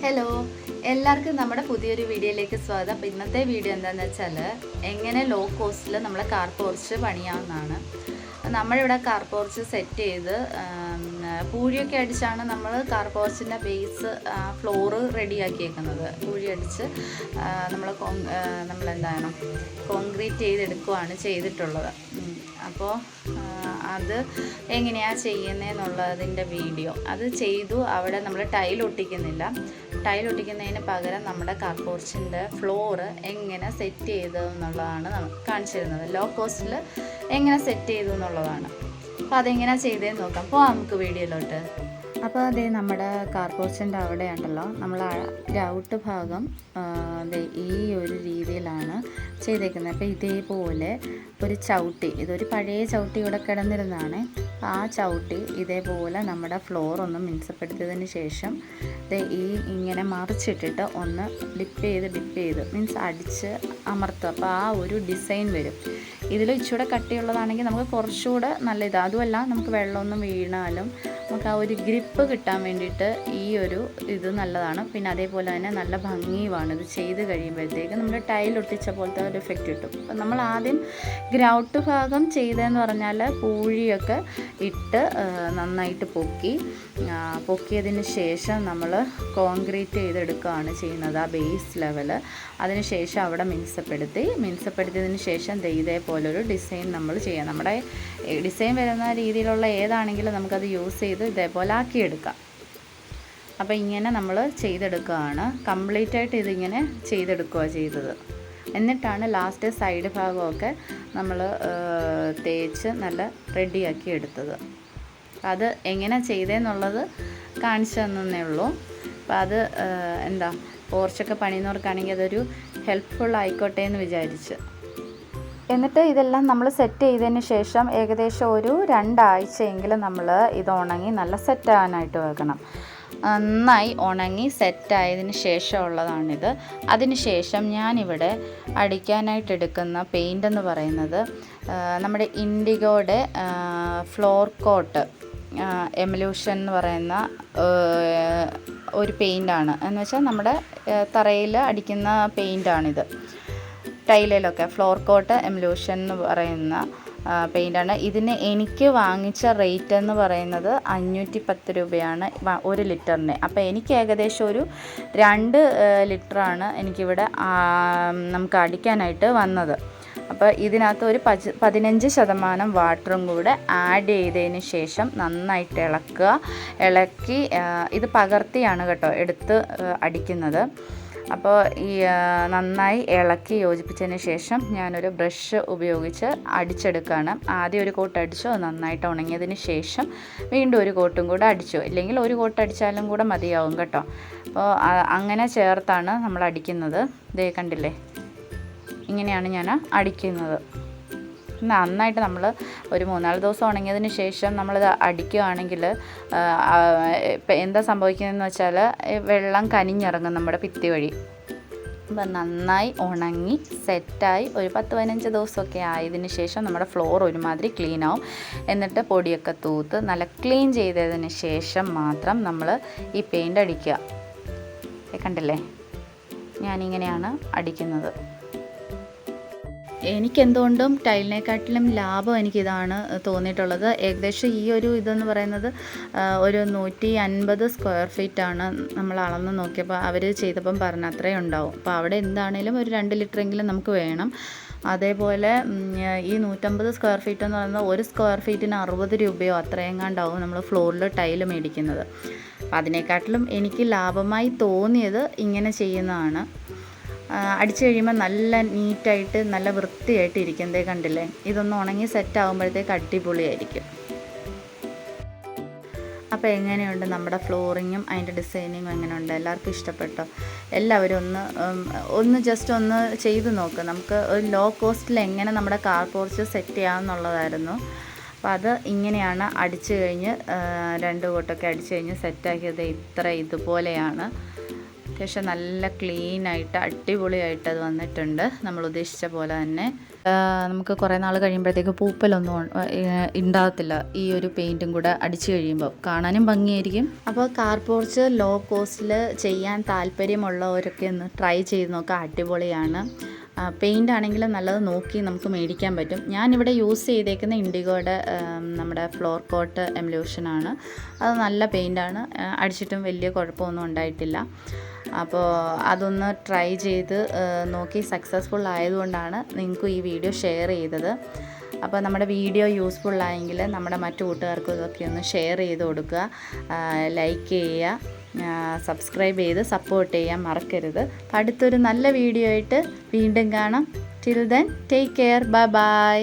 Hello, എല്ലാവർക്കും നമ്മുടെ പുതിയൊരു വീഡിയോയിലേക്ക് സ്വാഗതം. അപ്പോൾ ഇന്നത്തെ വീഡിയോ എന്താണെന്ന് വെച്ചാൽ എങ്ങനെ ലോ കോസ്റ്റിൽ നമ്മളെ കാർ പോർച്ച് പണിയാവുന്നതാണ്. നമ്മളിവിടെ കാർ പോർച്ച് സെറ്റ് ചെയ്ത് പൂഴിയൊക്കെ അടിച്ചാണ് നമ്മൾ കാർ പോർച്ചിൻ്റെ ബേസ് ഫ്ലോറ് റെഡിയാക്കിയേക്കുന്നത്. പൂഴി അടിച്ച് നമ്മളെന്താണ് കോൺക്രീറ്റ് ചെയ്തെടുക്കുകയാണ് ചെയ്തിട്ടുള്ളത്. അപ്പോൾ അത് എങ്ങനെയാണ് ചെയ്യുന്നതെന്നുള്ളതിൻ്റെ വീഡിയോ അത് ചെയ്തു. അവിടെ നമ്മൾ ടൈൽ ഒട്ടിക്കുന്നതിന് പകരം നമ്മുടെ കാർ പോർച്ചിൻ്റെ ഫ്ലോറ് എങ്ങനെ സെറ്റ് ചെയ്തു എന്നുള്ളതാണ് കാണിച്ചു തരുന്നത്. ലോ കോസ്റ്റിൽ എങ്ങനെ സെറ്റ് ചെയ്തു എന്നുള്ളതാണ്. അപ്പോൾ അതെങ്ങനെയാണ് ചെയ്തതെന്ന് നോക്കാം. അപ്പോൾ നമുക്ക് വീഡിയോയിലോട്ട്. അപ്പോൾ അതേ നമ്മുടെ കാർ പോർച്ചിൻ്റെ അവിടെ ഉണ്ടല്ലോ, നമ്മൾ ഗ്രൗട്ട് ഭാഗം ഈ ഒരു രീതിയിലാണ് ചെയ്തേക്കുന്നത്. അപ്പോൾ ഇതേപോലെ ഒരു ചവിട്ടി, ഇതൊരു പഴയ ചവിട്ടി ഇവിടെ കിടന്നിരുന്നതാണ്. ആ ചവിട്ടി ഇതേപോലെ നമ്മുടെ ഫ്ലോർ ഒന്ന് മിനുസപ്പെടുത്തിയതിന് ശേഷം ഇങ്ങനെ മറിച്ചിട്ടിട്ട് ഒന്ന് ഡിപ്പ് ചെയ്ത് മീൻസ് അടിച്ച് അമർത്തുക. അപ്പോൾ ആ ഒരു ഡിസൈൻ വരും. ഇതിൽ ഇച്ചിരി കട്ടിയുള്ളതാണെങ്കിൽ നമുക്ക് കുറച്ചുകൂടെ നല്ല ഇതാണ്. അതുമല്ല, നമുക്ക് വെള്ളമൊന്നും വീണാലും നമുക്ക് ആ ഒരു ഗ്രിപ്പ് കിട്ടാൻ വേണ്ടിയിട്ട് ഈ ഒരു ഇത് നല്ലതാണ്. പിന്നെ അതേപോലെ തന്നെ നല്ല ഭംഗിയുമാണ് ഇത് ചെയ്ത് കഴിയുമ്പോഴത്തേക്ക്. നമ്മുടെ ടൈൽ ഒട്ടിച്ച പോലത്തെ ഒരു എഫക്റ്റ് കിട്ടും. അപ്പം നമ്മൾ ആദ്യം ഗ്രൗട്ട് ഭാഗം ചെയ്തതെന്ന് പറഞ്ഞാൽ പൂഴിയൊക്കെ ഇട്ട് നന്നായിട്ട് പൊക്കിയതിന് ശേഷം നമ്മൾ കോൺക്രീറ്റ് ചെയ്തെടുക്കുകയാണ് ചെയ്യുന്നത്, ആ ബേസ് ലെവൽ. അതിന് ശേഷം അവിടെ മിനുസപ്പെടുത്തിയതിന് ശേഷം ഇതേപോലൊരു ഡിസൈൻ നമ്മൾ ചെയ്യാം. നമ്മുടെ ഡിസൈൻ വരുന്ന രീതിയിലുള്ള ഏതാണെങ്കിലും നമുക്കത് യൂസ് ചെയ്ത് ഇതേപോലെ ആക്കിയെടുക്കാം. അപ്പോൾ ഇങ്ങനെ നമ്മൾ ചെയ്തെടുക്കുകയാണ്. കംപ്ലീറ്റ് ആയിട്ട് ഇതിങ്ങനെ ചെയ്തെടുക്കുകയാണ് ചെയ്തത്. എന്നിട്ടാണ് ലാസ്റ്റ് സൈഡ് ഭാഗമൊക്കെ നമ്മൾ തേച്ച് നല്ല റെഡിയാക്കി എടുത്തത്. അത് എങ്ങനെ ചെയ്തതെന്നുള്ളത് കാണിച്ചു തന്നേ ഉള്ളൂ. അപ്പോൾ അത് പോർച്ചൊക്കെ പണിയുന്നവർക്കാണെങ്കിൽ അതൊരു ഹെൽപ്ഫുൾ ആയിക്കോട്ടെ എന്ന് വിചാരിച്ച്. എന്നിട്ട് ഇതെല്ലാം നമ്മൾ സെറ്റ് ചെയ്തതിന് ശേഷം ഏകദേശം ഒരു 2 ആഴ്ചയെങ്കിലും നമ്മൾ ഇത് ഉണങ്ങി നല്ല സെറ്റാകാനായിട്ട് വെക്കണം. നന്നായി ഉണങ്ങി സെറ്റായതിന് ശേഷമുള്ളതാണിത്. അതിന് ശേഷം ഞാനിവിടെ അടിക്കാനായിട്ട് എടുക്കുന്ന പെയിൻ്റ് എന്ന് പറയുന്നത് നമ്മുടെ ഇൻഡിഗോയുടെ ഫ്ലോർ കോട്ട് എമലൂഷൻ എന്ന് പറയുന്ന ഒരു പെയിൻ്റാണ്. എന്ന് വെച്ചാൽ നമ്മുടെ തറയിൽ അടിക്കുന്ന പെയിൻ്റാണിത്. ടൈലിലൊക്കെ ഫ്ലോർ കോട്ട് എമലൂഷൻ എന്ന് പറയുന്ന പെയിൻ്റാണ്. ഇതിന് എനിക്ക് വാങ്ങിച്ച റേറ്റ് എന്ന് പറയുന്നത് 510 രൂപയാണ് 1 ലിറ്ററിന്. അപ്പോൾ എനിക്ക് ഏകദേശം ഒരു 2 ലിറ്ററാണ് എനിക്കിവിടെ നമുക്ക് അടിക്കാനായിട്ട് വന്നത്. അപ്പോൾ ഇതിനകത്ത് ഒരു 15% വാട്ടറും കൂടെ ആഡ് ചെയ്തതിന് ശേഷം നന്നായിട്ട് ഇളക്കി ഇത് പകർത്തിയാണ് കേട്ടോ എടുത്ത് അടിക്കുന്നത്. അപ്പോൾ ഈ നന്നായി ഇളക്കി യോജിപ്പിച്ചതിന് ശേഷം ഞാനൊരു ബ്രഷ് ഉപയോഗിച്ച് അടിച്ചെടുക്കുകയാണ്. ആദ്യം ഒരു കോട്ട് അടിച്ചു, നന്നായിട്ട് ഉണങ്ങിയതിന് ശേഷം വീണ്ടും ഒരു കോട്ടും കൂടെ അടിച്ചു. ഇല്ലെങ്കിൽ ഒരു കോട്ട് അടിച്ചാലും കൂടെ മതിയാവും കേട്ടോ. അപ്പോൾ അങ്ങനെ ചേർത്താണ് നമ്മൾ അടിക്കുന്നത്. ദേ കണ്ടില്ലേ, ഇങ്ങനെയാണ് ഞാൻ അടിക്കുന്നത്. നന്നായിട്ട് നമ്മൾ ഒരു 3-4 ദിവസം ഉണങ്ങിയതിന് ശേഷം നമ്മളിത് അടിക്കുകയാണെങ്കിൽ എന്താ സംഭവിക്കുന്നതെന്ന് വെച്ചാൽ വെള്ളം കനിഞ്ഞിറങ്ങും നമ്മുടെ ഭിത്തി വഴി. അപ്പം നന്നായി ഉണങ്ങി സെറ്റായി ഒരു 10-15 ദിവസമൊക്കെ ആയതിന് ശേഷം നമ്മുടെ ഫ്ലോർ ഒരുമാതിരി ക്ലീൻ ആവും. എന്നിട്ട് പൊടിയൊക്കെ തൂത്ത് നല്ല ക്ലീൻ ചെയ്തതിന് ശേഷം മാത്രം നമ്മൾ ഈ പെയിൻ്റ് അടിക്കുക. കണ്ടില്ലേ, ഞാനിങ്ങനെയാണ് അടിക്കുന്നത്. എനിക്കെന്തുകൊണ്ടും ടൈലിനെക്കാട്ടിലും ലാഭം എനിക്കിതാണ് തോന്നിയിട്ടുള്ളത്. ഏകദേശം ഈ ഒരു ഇതെന്ന് പറയുന്നത് ഒരു 150 സ്ക്വയർ ഫീറ്റാണ് നമ്മൾ അളന്ന് നോക്കിയപ്പോൾ അവർ ചെയ്തപ്പം പറഞ്ഞ അത്രയും ഉണ്ടാവും. അപ്പോൾ അവിടെ എന്താണേലും ഒരു 2 ലിറ്ററെങ്കിലും നമുക്ക് വേണം. അതേപോലെ ഈ 150 സ്ക്വയർ ഫീറ്റ് എന്ന് പറയുന്നത് 1 സ്ക്വയർ ഫീറ്റിന് 60 രൂപയോ അത്രയെങ്ങാണ്ടാവും നമ്മൾ ഫ്ലോറിൽ ടൈല് മേടിക്കുന്നത്. അപ്പം അതിനെക്കാട്ടിലും എനിക്ക് ലാഭമായി തോന്നിയത് ഇങ്ങനെ ചെയ്യുന്നതാണ്. അടിച്ചു കഴിയുമ്പോൾ നല്ല നീറ്റായിട്ട് നല്ല വൃത്തിയായിട്ട് ഇരിക്കുന്നതേ കണ്ടില്ലേ. ഇതൊന്ന് ഉണങ്ങി സെറ്റ് ആകുമ്പോഴത്തേക്ക് അടിപൊളിയായിരിക്കും. അപ്പോൾ എങ്ങനെയുണ്ട് നമ്മുടെ ഫ്ലോറിങ്ങും അതിൻ്റെ ഡിസൈനിങ്ങും എങ്ങനെയുണ്ട്? എല്ലാവർക്കും ഇഷ്ടപ്പെട്ടോ? എല്ലാവരും ഒന്ന് ജസ്റ്റ് ഒന്ന് ചെയ്ത് നോക്കുക. നമുക്ക് ഒരു ലോ കോസ്റ്റിൽ എങ്ങനെ നമ്മുടെ കാർ പോർച്ച് സെറ്റ് ചെയ്യാമെന്നുള്ളതായിരുന്നു. അപ്പോൾ അത് ഇങ്ങനെയാണ് അടിച്ചു കഴിഞ്ഞ് 2 കോട്ടൊക്കെ അടിച്ചു കഴിഞ്ഞ് സെറ്റാക്കിയത്. ഇതുപോലെയാണ്. അത്യാവശ്യം നല്ല ക്ലീനായിട്ട് അടിപൊളിയായിട്ട് അത് വന്നിട്ടുണ്ട്, നമ്മൾ ഉദ്ദേശിച്ച പോലെ തന്നെ. നമുക്ക് കുറേ നാൾ കഴിയുമ്പോഴത്തേക്ക് പൂപ്പലൊന്നും ഉണ്ടാകത്തില്ല ഈ ഒരു പെയിൻറ്റും കൂടെ അടിച്ചു കഴിയുമ്പോൾ, കാണാനും ഭംഗിയായിരിക്കും. അപ്പോൾ കാർ പോർച്ച് ലോ കോസ്റ്റിൽ ചെയ്യാൻ താല്പര്യമുള്ളവരൊക്കെ ഒന്ന് ട്രൈ ചെയ്ത് നോക്കുക, അടിപൊളിയാണ്. പെയിൻ്റ് ആണെങ്കിലും നല്ലത് നോക്കി നമുക്ക് മേടിക്കാൻ പറ്റും. ഞാനിവിടെ യൂസ് ചെയ്തേക്കുന്ന ഇൻഡിഗോയുടെ നമ്മുടെ ഫ്ലോർ കോട്ട് എംലൂഷനാണ്. അത് നല്ല പെയിൻ്റാണ്, അടിച്ചിട്ടും വലിയ കുഴപ്പമൊന്നും ഉണ്ടായിട്ടില്ല. അപ്പോൾ അതൊന്ന് ട്രൈ ചെയ്ത് നോക്കി സക്സസ്ഫുൾ ആയതുകൊണ്ടാണ് നിങ്ങൾക്ക് ഈ വീഡിയോ ഷെയർ ചെയ്തത്. അപ്പോൾ നമ്മുടെ വീഡിയോ യൂസ്ഫുള്ളായെങ്കിൽ നമ്മുടെ മറ്റു കൂട്ടുകാർക്കും ഇതൊക്കെ ഒന്ന് ഷെയർ ചെയ്ത് കൊടുക്കുക, ലൈക്ക് ചെയ്യുക, സബ്സ്ക്രൈബ് ചെയ്ത് സപ്പോർട്ട് ചെയ്യാൻ മറക്കരുത്. അടുത്തൊരു നല്ല വീഡിയോ ആയിട്ട് വീണ്ടും കാണാം. Till then take care, bye bye.